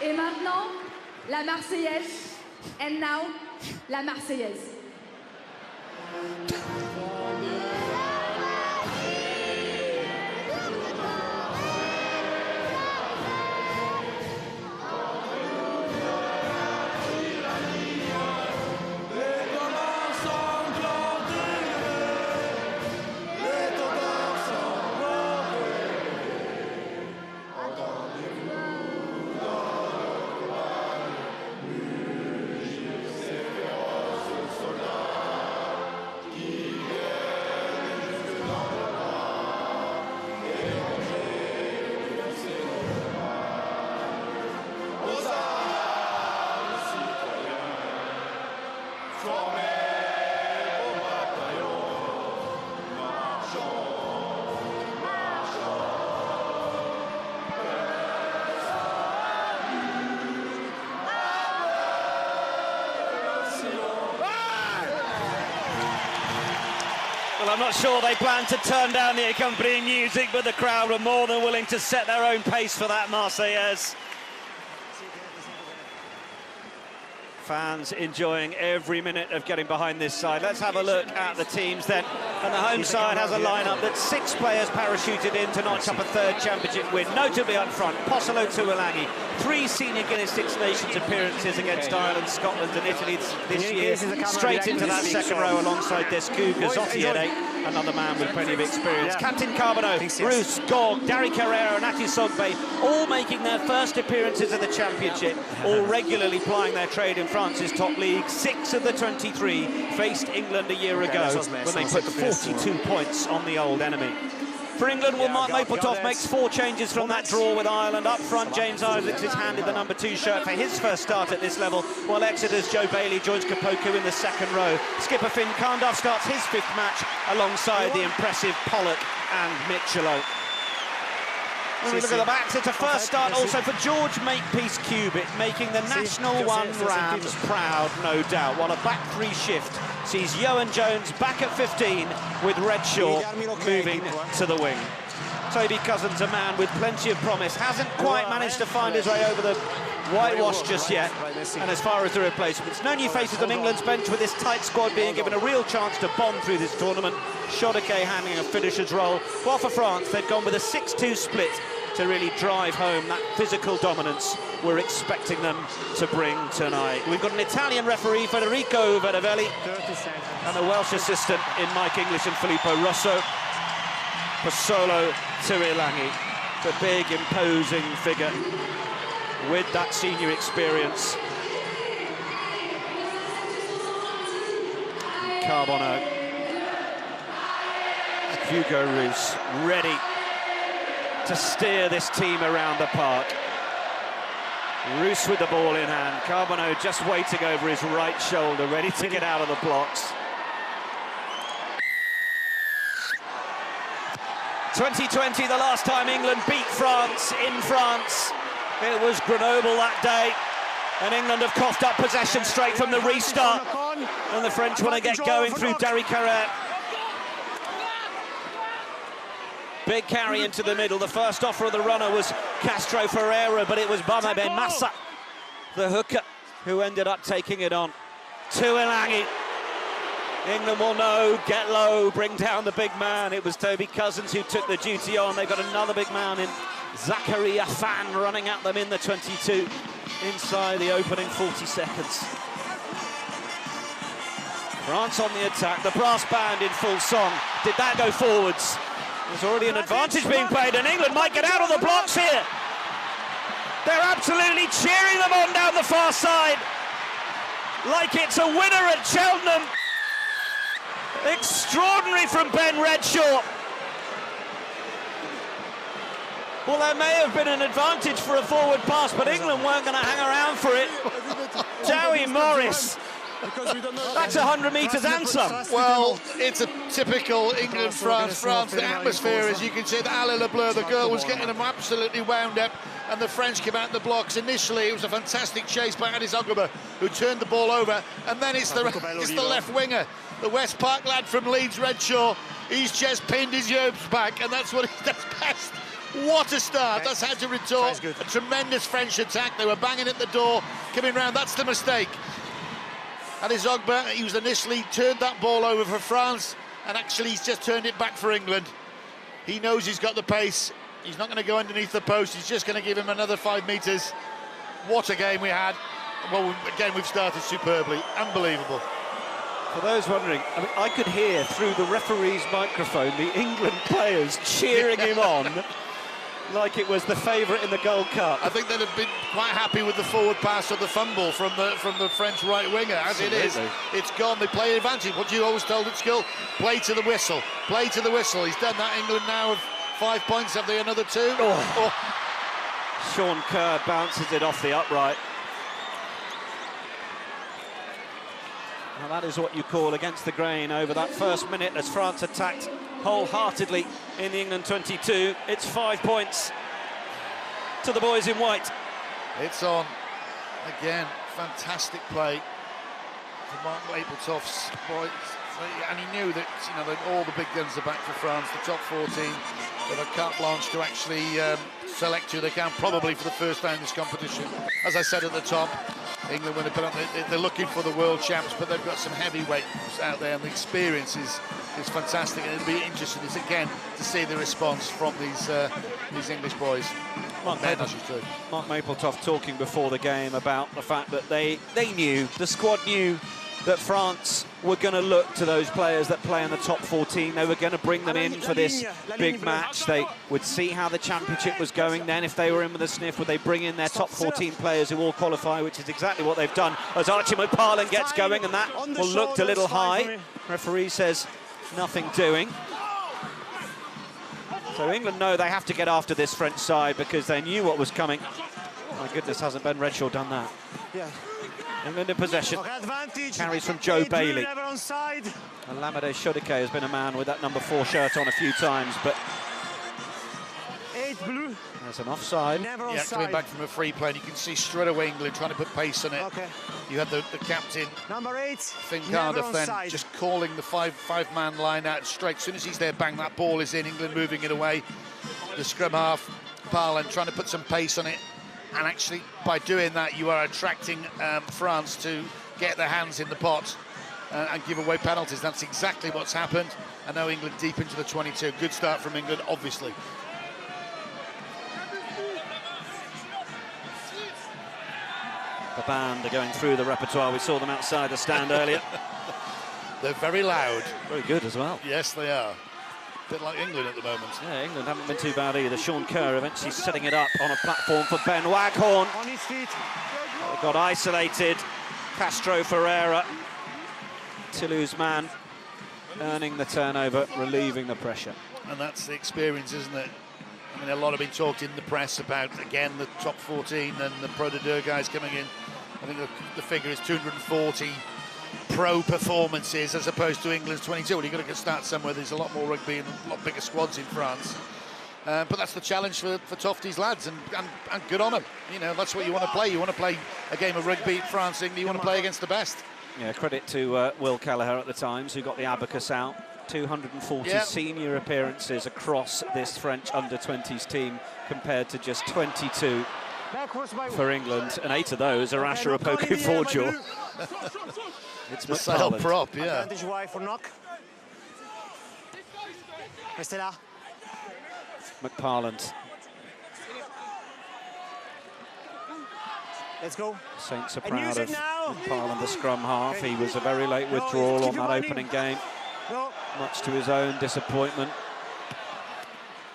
Et maintenant, la Marseillaise. And now, la Marseillaise. Well, I'm not sure they planned to turn down the accompanying music, but the crowd were more than willing to set their own pace for that Marseillaise. Fans enjoying every minute of getting behind this side. Let's have a look at the teams then. And the home side has a lineup that's 6 players parachuted in to notch up a 3rd championship win. Notably up front, Posolo Tuolangi, 3 senior Guinness Six Nations appearances against Ireland, Scotland and Italy this year. Straight into that second row alongside Descu, Gazzotti, another man with plenty of experience. Captain Carbonneau, Bruce, Gog, Dari Carrera and Ati Sogbe, all making their first appearances in the championship, all regularly plying their trade in France's top league. 6 of the 23 faced England a year ago when they put 42 points on the old enemy. For England, well, Mark Mapletov makes 4 changes from that draw with Ireland. Up front, James Isaacs is handed the number 2 shirt for his first start at this level, while Exeter's Joe Bailey joins Kapoku in the second row. Skipper Finn Carnduff starts his 5th match alongside the impressive Pollock and Mitchello. When we look at the backs, it's a first start also for George Makepeace Cubitt, making the National One Rams proud, no doubt, while a back 3 shift sees Yohan Jones back at 15 with Redshaw moving to the wing. Toby Cousins, a man with plenty of promise, hasn't quite managed to find his way over the whitewash just yet. And as far as the replacements, no new faces on England's bench, with this tight squad being given a real chance to bond through this tournament. Shodeke handling a finisher's role, while for France they've gone with a 6-2 split to really drive home that physical dominance we're expecting them to bring tonight. We've got an Italian referee, Federico Verdavelli, and a Welsh assistant in Mike English and Filippo Rosso. Posolo Tuolangi, the big, imposing figure with that senior experience. Carbonneau, Hugo Roos, ready to steer this team around the park. Roos with the ball in hand, Carbonneau just waiting over his right shoulder, ready to get out of the blocks. 2020, the last time England beat France in France. It was Grenoble that day, and England have coughed up possession straight from the restart. And the French want to get going through Dari Carrera. Big carry into the middle. The first offer of the runner was Castro Ferreira, but it was Bama Ben Massa, the hooker, who ended up taking it on. Tuolangi. England will know, get low, bring down the big man. It was Toby Cousins who took the duty on. They've got another big man in Zachary Afan running at them in the 22 inside the opening 40 seconds. France on the attack, the brass band in full song. Did that go forwards? There's already an advantage being played, and England might get out of the blocks here. They're absolutely cheering them on down the far side, like it's a winner at Cheltenham. Extraordinary from Ben Redshaw. Well, there may have been an advantage for a forward pass, but England weren't going to hang around for it. Joey Morris. That's 100 metres and some. Well, it's a typical England-France. The atmosphere, as you can see, the Alain Lebleu, the girl was getting them absolutely wound up, and the French came out the blocks. Initially, it was a fantastic chase by Anis Ogaba, who turned the ball over, and then it's the left winger, the West Park lad from Leeds, Redshaw. He's just pinned his yobes back, and that's what he does best. What a start. That's how to retort. A tremendous French attack. They were banging at the door, coming round. That's the mistake. And Zogba, he was initially turned that ball over for France, and actually he's just turned it back for England. He knows he's got the pace. He's not going to go underneath the post. He's just going to give him another 5 metres. What a game we had. Well, again, we've started superbly. Unbelievable. For those wondering, I mean, I could hear through the referee's microphone the England players cheering him on like it was the favourite in the Gold Cup. I think they'd have been quite happy with the forward pass or the fumble from the French right winger. As Absolutely. It is, it's gone. They play advantage. What you always told at school: play to the whistle. Play to the whistle. He's done that. England now have 5 points. Have they another 2? Oh. Sean Kerr bounces it off the upright. Well, that is what you call against the grain over that first minute as France attacked wholeheartedly in the England 22. It's 5 points to the boys in white. It's on. Again, fantastic play for Mark Mapletoft's boys. And he knew that, you know, that all the big guns are back for France, the top 14. They've a carte blanche to actually select who they can, probably for the first time in this competition. As I said at the top, England, when they put on, they're looking for the world champs, but they've got some heavyweights out there, and the experience is fantastic. And it'll be interesting, again, to see the response from these English boys. Mark Mapletoft talking before the game about the fact that they knew, the squad knew, that France were going to look to those players that play in the top 14. They were going to bring them in for this big match. They would see how the championship was going. Then, if they were in with a sniff, would they bring in their top 14 players who all qualify, which is exactly what they've done as Archie McParland gets going, and that will look a little high. Referee says nothing doing. So England know they have to get after this French side because they knew what was coming. My goodness, hasn't Ben Redshaw done that? Yeah. England in possession. Carries from Joe Bailey. And Lamade Shodike has been a man with that number 4 shirt on a few times, but there's an offside. Yeah, coming back from a free play, and you can see straight away England trying to put pace on it. Okay. You had the captain, number 8, Finn Cardiff, then just calling the five-man line out straight. As soon as he's there, bang, that ball is in. England moving it away. The scrum half, Parland trying to put some pace on it. And actually, by doing that, you are attracting France to get their hands in the pot and give away penalties. That's exactly what's happened. And now England deep into the 22. Good start from England, obviously. The band are going through the repertoire. We saw them outside the stand earlier. They're very loud. Very good as well. Yes, they are. Bit like England at the moment. Yeah, England haven't been too bad either. Sean Kerr eventually setting it up on a platform for Ben Waghorn. On his feet. Got isolated. Castro Ferreira. Toulouse man earning the turnover, relieving the pressure. And that's the experience, isn't it? I mean, a lot have been talked in the press about, again, the top 14 and the Pro de Deux guys coming in. I think the figure is 240 pro performances as opposed to England's 22. Well, you've got to start somewhere. There's a lot more rugby and a lot bigger squads in France. But that's the challenge for Tofty's lads, and good on them. You know, that's what you want to play. You want to play a game of rugby, France, England. You want to play against the best. Yeah, credit to Will Kelleher at the Times, who got the abacus out. 240 senior appearances across this French under-20s team compared to just 22 for England, and 8 of those are Asher Opoku-Forjaw. It's the sail prop, yeah. McParland. Let's go. Saints are proud of McParland, the scrum half. He was a very late withdrawal on that opening game. Much to his own disappointment.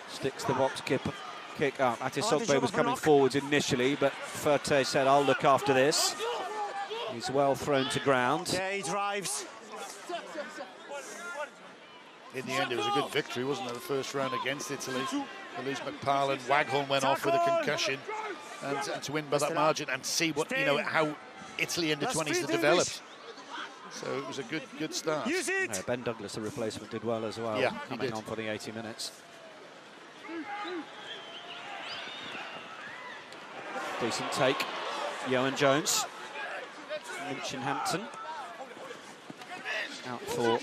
Sticks the box kick up. Atisogbe was coming forwards initially, but Ferte said, I'll look after this. He's well thrown to ground. Yeah, he drives. In the end, it was a good victory, wasn't it, the first round against Italy. Toulouse McParland, Waghorn went off with a concussion, and to win by that margin and to see what, you know, how Italy under 20s have developed. So it was a good start. No, Ben Douglas, the replacement, did well as well, coming on for the 80 minutes. Decent take. Yohan Jones. Minchinhampton. Out for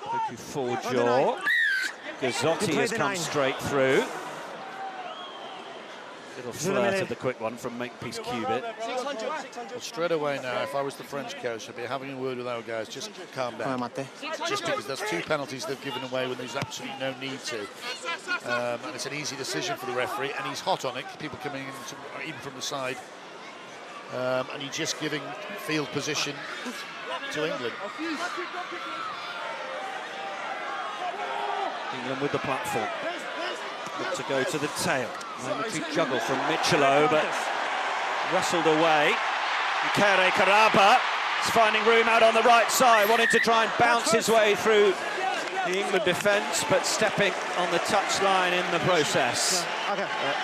Opoku-Forjaw. Gazzotti has come straight through. Little flirt of the quick one from Makepeace Cubitt. Well, straight away now, if I was the French coach, I'd be having a word with our guys. Just calm down. Just because there's 2 penalties they've given away when there's absolutely no need to. And it's an easy decision for the referee, and he's hot on it. People coming in even from the side. And he's just giving field position to England. England with the platform. Look to go to the tail. Momentary juggle from Michelo, but wrestled away. Kere Karaba is finding room out on the right side, wanting to try and bounce his way through the England defence, but stepping on the touchline in the process.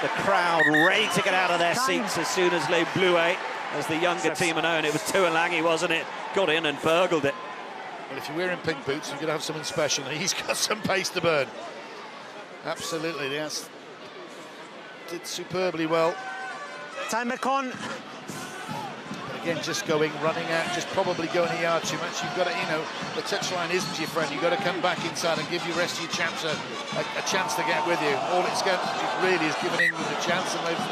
The crowd ready to get out of their seats as soon as Les Bluets, as the younger team are known. It was Tuolangi, wasn't it? Got in and burgled it. Well, if you're wearing pink boots, you're going to have something special, and he's got some pace to burn. Absolutely, yes. Did superbly well. Time on. But again, just running out, just probably going a yard too much. You've got to, the touchline isn't your friend. You've got to come back inside and give your rest of your chaps a chance to get with you. All it really is giving England a chance, and they've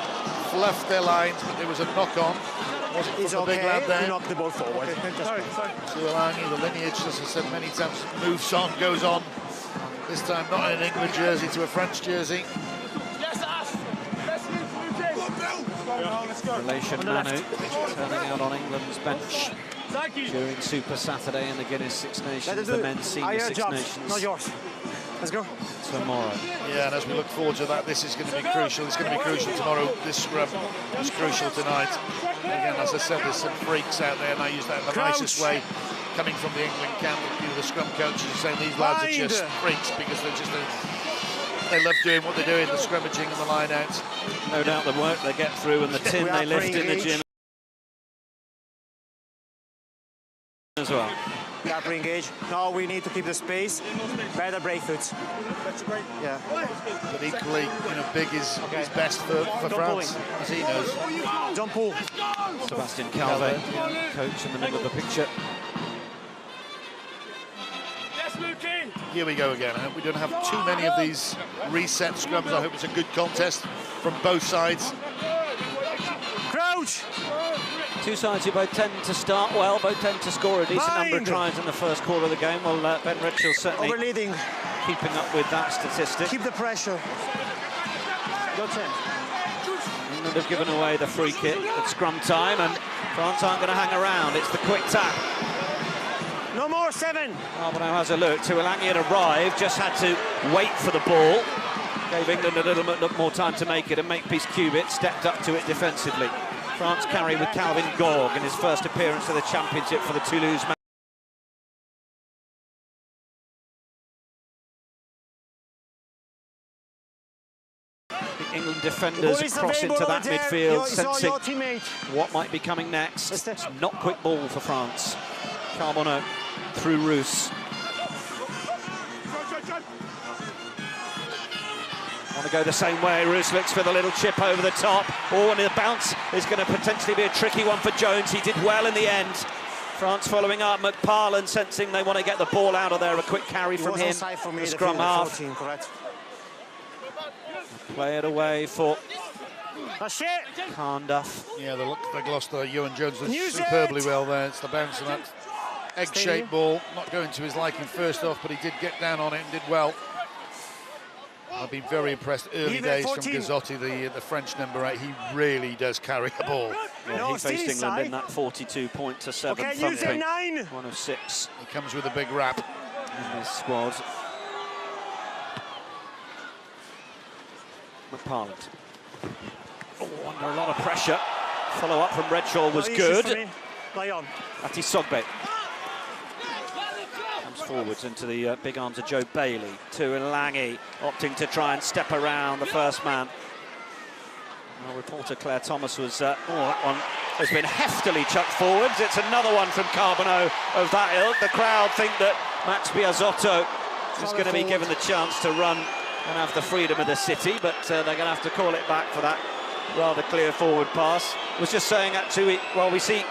fluffed their lines, but there was a knock-on. Wasn't from the big lad there. He knocked the ball forward. Tuolangi, the lineage, as I said many times, moves on, goes on. This time not in an England jersey to a French jersey. Relation Manu turning out on England's bench during Super Saturday in the Guinness Six Nations, the men's senior Six Nations. Not yours. Let's go. Tomorrow. Yeah, and as we look forward to that, this is going to be crucial. It's going to be crucial tomorrow. This scrum is crucial tonight. Again, as I said, there's some freaks out there, and I use that in the nicest way. Coming from the England camp, the scrum coaches are saying these lads are just freaks because they're just they love doing what they're doing, the scrummaging and the line-outs. No doubt the work they get through and the tin they lift in the gym as well. We have to engage. No, we need to keep the space. Better breakthroughs. Yeah. But equally, big is best for France, as he knows. Don't pull. Sebastian Calvet, coach in the middle of the picture. Here we go again. I hope we don't have too many of these reset scrums. I hope it's a good contest from both sides. Crouch! Two sides who both tend to start well, both tend to score a decent number of tries in the first quarter of the game. Well, Ben Ritchell certainly keeping up with that statistic. Keep the pressure. Go 10. England have given away the free kick at scrum time, and France aren't going to hang around. It's the quick tap. No more 7. Carbonneau has a look. Tuolangi had arrived, just had to wait for the ball. Gave England a little bit more time to make it, and Makepeace Cubitt stepped up to it defensively. France carry with Calvin Gorg in his first appearance of the championship for the Toulouse man. The England defenders cross into that midfield, sensing what might be coming next. It's not quick ball for France. Carbonneau through Roos. Want to go the same way. Roos looks for the little chip over the top. Oh, and the bounce is going to potentially be a tricky one for Jones. He did well in the end. France following up. McParland sensing they want to get the ball out of there. A quick carry from him. The scrum half. Play it away for Carnduff. Yeah, they lost Ewan Jones superbly well there. It's the bounce of that egg-shaped ball. Not going to his liking first off, but he did get down on it and did well. I've been very impressed early days from Gazzotti, the French number 8. He really does carry a ball. Yeah, he faced England in that 42-7 thumping. 1 of 6. He comes with a big rap in this squad. McParland. Oh, under a lot of pressure. Follow up from Redshaw was good. Ati Sogbe comes forwards into the big arms of Joe Bailey. Tuolangi opting to try and step around the first man. Well, reporter Claire Thomas was that one has been heftily chucked forwards. It's another one from Carbonneau of that ilk. The crowd think that Max Biasotto is going to be given the chance to run and have the freedom of the city, but they're going to have to call it back for that rather clear forward pass. Was just saying that too, well, we see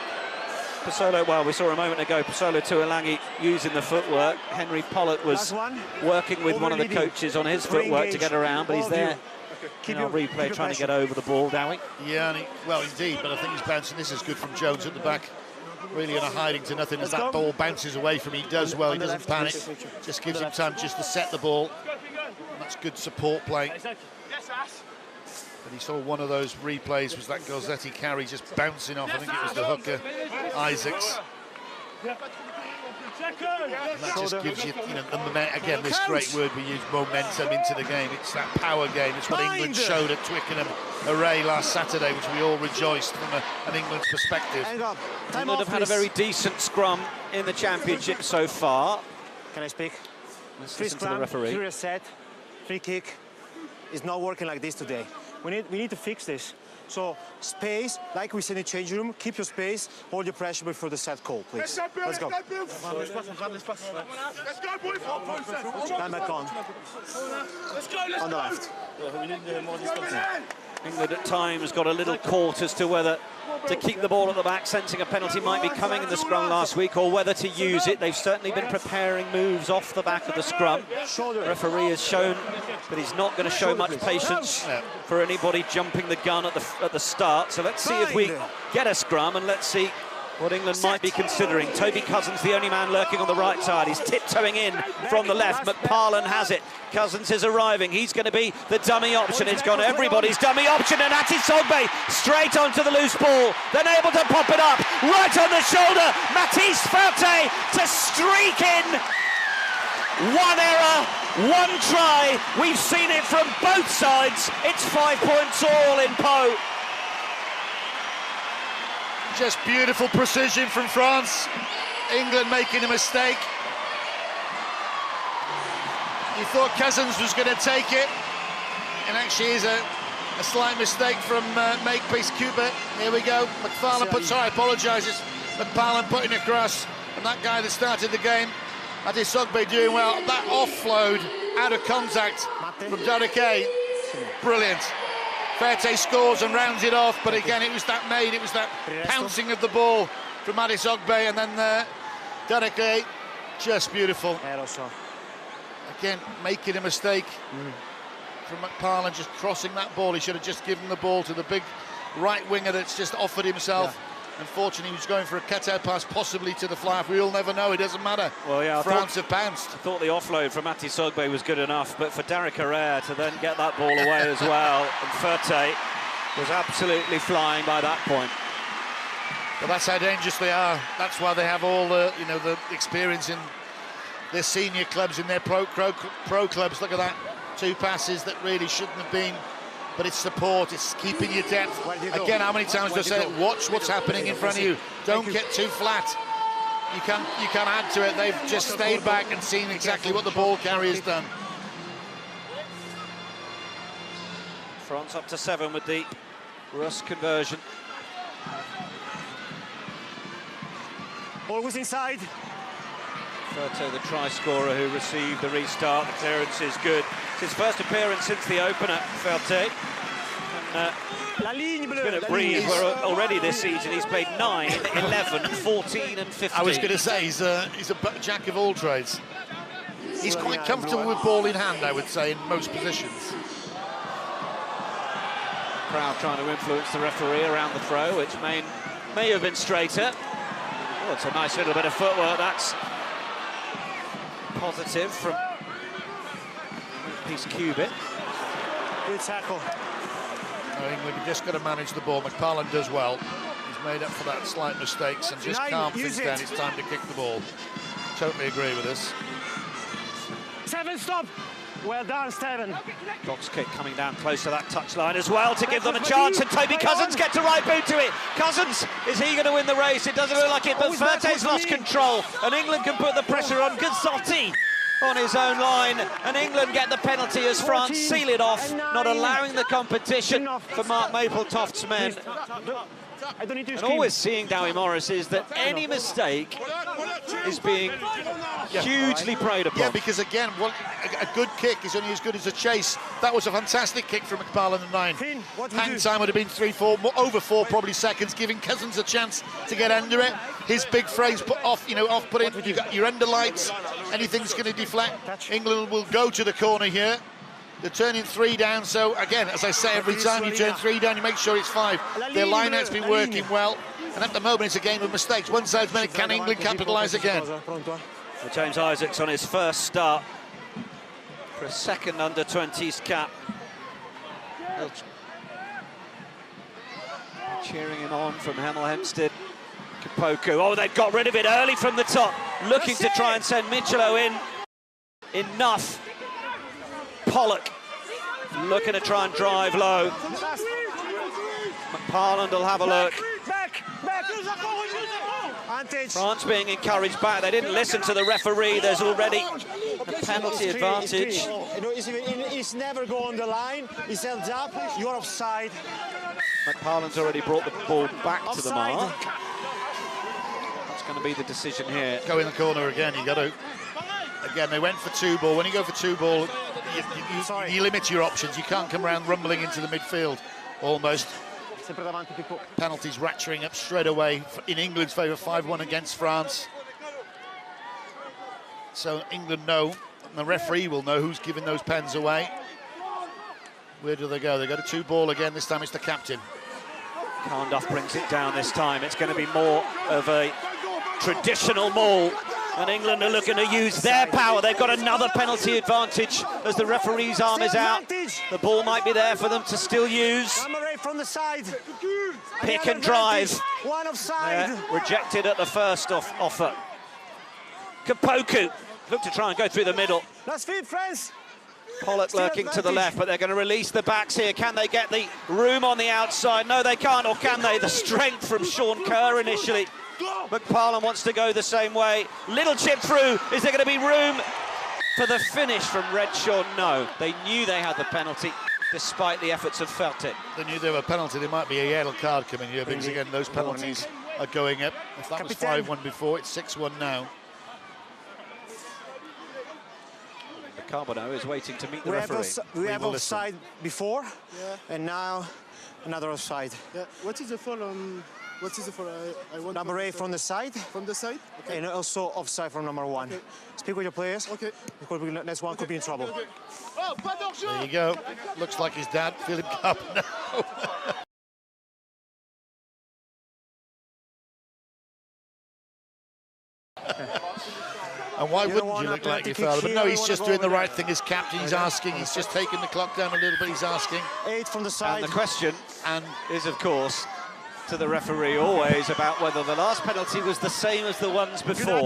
Pasolo, well, we saw a moment ago, Pasolo Tuolangi using the footwork. Henry Pollock was working with one of the coaches on his footwork to get around, but he's there in our replay trying to get over the ball, Dowie. Yeah, well, indeed, but I think he's bouncing. This is good from Jones at the back. Really in a hiding to nothing as that ball bounces away from him. He does well, he doesn't panic. Just gives him time just to set the ball. And that's good support play. But he saw one of those replays was that Gozzetti carry just bouncing off. I think it was the hooker, Isaacs. And that just gives you, the momentum. Again, this great word we use, momentum into the game. It's that power game. It's what England showed at Twickenham Array last Saturday, which we all rejoiced from an England perspective. England have had a very decent scrum in the championship so far. Can I speak? Let's listen to the referee. Free reset, free kick is not working like this today. We need to fix this. So space, like we said in the change room, keep your space, hold your pressure before the set call, please. Let's go. Stand back on. On the left. England at times got a little caught as to whether to keep the ball at the back, sensing a penalty might be coming in the scrum last week, or whether to use it. They've certainly been preparing moves off the back of the scrum. The referee has shown that he's not going to show much patience for anybody jumping the gun at the start. So let's see if we get a scrum, and let's see what England might be considering. Toby Cousins, the only man lurking on the right side. He's tiptoeing in from the left. McParlin has it. Cousins is arriving. He's going to be the dummy option. It's gone everybody's dummy option, and Atisogbe straight onto the loose ball. Then able to pop it up right on the shoulder. Matisse Ferte to streak in. One error, one try. We've seen it from both sides. It's 5 points all in Pau. Just beautiful precision from France. England making a mistake. You thought Cousins was going to take it, and actually is a slight mistake from Makepeace Cooper. Here we go. McFarlane puts, sorry, apologises. McFarlane putting across, and that guy that started the game, Atisogbe, doing well. That offload out of contact from Derek A. Brilliant. Ferte scores and rounds it off, but again, it was that pouncing of the ball from Atisogbe, and then Derek A. Just beautiful. Again, making a mistake from McParlin, just crossing that ball. He should have just given the ball to the big right winger that's just offered himself. Unfortunately, he was going for a cutout pass, possibly to the fly. We'll never know. It doesn't matter. Well, yeah, France have pounced. I thought the offload from Atisogbe was good enough, but for Derek Herrera to then get that ball away as well, and Ferte was absolutely flying by that point. But that's how dangerous they are. That's why they have all the, the experience in their senior clubs, in their pro clubs. Look at that, 2 passes that really shouldn't have been. But it's support, it's keeping your depth. Again, how many times do I say it? Watch what's happening in front of you. Don't get too flat. You can't add to it. They've just stayed back and seen exactly what the ball carrier's done. France up to 7 with the Russ conversion. Ball was inside. Ferte, the try scorer who received the restart. The clearance is good. It's his first appearance since the opener, Ferte. He's going to breathe. Already this season he's played 9, 11, 14 and 15. I was going to say, he's a jack of all trades. He's quite comfortable with ball in hand, I would say, in most positions. Crowd trying to influence the referee around the throw, which may have been straighter. Oh, it's a nice little bit of footwork. That's positive from Makepeace Cooper. Good tackle. England have just got to manage the ball. McParlin does well. He's made up for that slight mistakes and just calm things down. It's time to kick the ball. Totally agree with this. 7, stop. Well done, Steven. Dock's kick coming down close to that touchline as well to give them a chance, and Toby Cousins gets a right boot to it. Cousins, is he going to win the race? It doesn't look like it, but Ferte's lost control, and England can put the pressure on Gazzotti on his own line, and England get the penalty as France seal it off, not allowing the competition for Mark Mapletoft's men. I don't need to And scream. all we're seeing, Dowie Morris, is that any mistake is being hugely preyed upon. Yeah, because again, a good kick is only as good as a chase. That was a fantastic kick from McParland and 9. Finn, what do we Hang do? time would have been 3, 4, over 4 probably seconds, giving Cousins a chance to get under it. His big phrase put off, put in. You got your under lights. Anything's going to deflect. England will go to the corner here. They're turning 3 down, so again, as I say, every time you turn 3 down, you make sure it's 5. Their line-out's been working well, and at the moment it's a game of mistakes. One side's minute, can England capitalise again? Well, James Isaac's on his first start for a second under-20s cap. Cheering him on from Hemel Hempstead. Kapoku, oh, they've got rid of it early from the top, looking to try and send Michelo in. Enough. Pollock looking to try and drive low. McParland will have a look. Back. France being encouraged back. They didn't listen to the referee. There's already a penalty advantage. He's never go on the line. He's held up. You're offside. McParland's already brought the ball back to the mark. That's going to be the decision here. Go in the corner again, you got to. Again, they went for 2 ball. When you go for 2 ball, you limit your options. You can't come around rumbling into the midfield, almost. Penalties ratcheting up straight away in England's favour, 5-1 against France. So England know, and the referee will know who's giving those pens away. Where do they go? They go to 2 ball again. This time it's the captain. Carnduff brings it down this time. It's going to be more of a traditional maul. And England are looking to use their power. They've got another penalty advantage as the referee's arm is out. The ball might be there for them to still use. Number 8 from the side. Pick and drive. One offside. Yeah, rejected at the first offer. Kapoku look to try and go through the middle. Last feed, France. Pollock lurking to the left, but they're going to release the backs here. Can they get the room on the outside? No, they can't, or can they? The strength from Sean Kerr initially. McParland wants to go the same way. Little chip through. Is there going to be room for the finish from Redshaw? No. They knew they had the penalty, despite the efforts of Felton. They knew there were a penalty. There might be a yellow card coming here, because again, those penalties are going up. If that was 5-1 before, it's 6-1 now. Carbono is waiting to meet the referee. We have offside before, and now another offside. Yeah. What is the foul on? What is the foul? I want number 8 from the side. From the side. Okay. And also offside from number 1. Okay. Speak with your players. Okay. Because next one could be in trouble. Okay. There you go. Looks like his dad, Philip Cup now. And why wouldn't you look like your father? But no, he's just doing the right thing as captain. He's asking. He's just taking the clock down a little bit. He's asking. 8 from the side. And the question is, of course, to the referee always about whether the last penalty was the same as the ones before.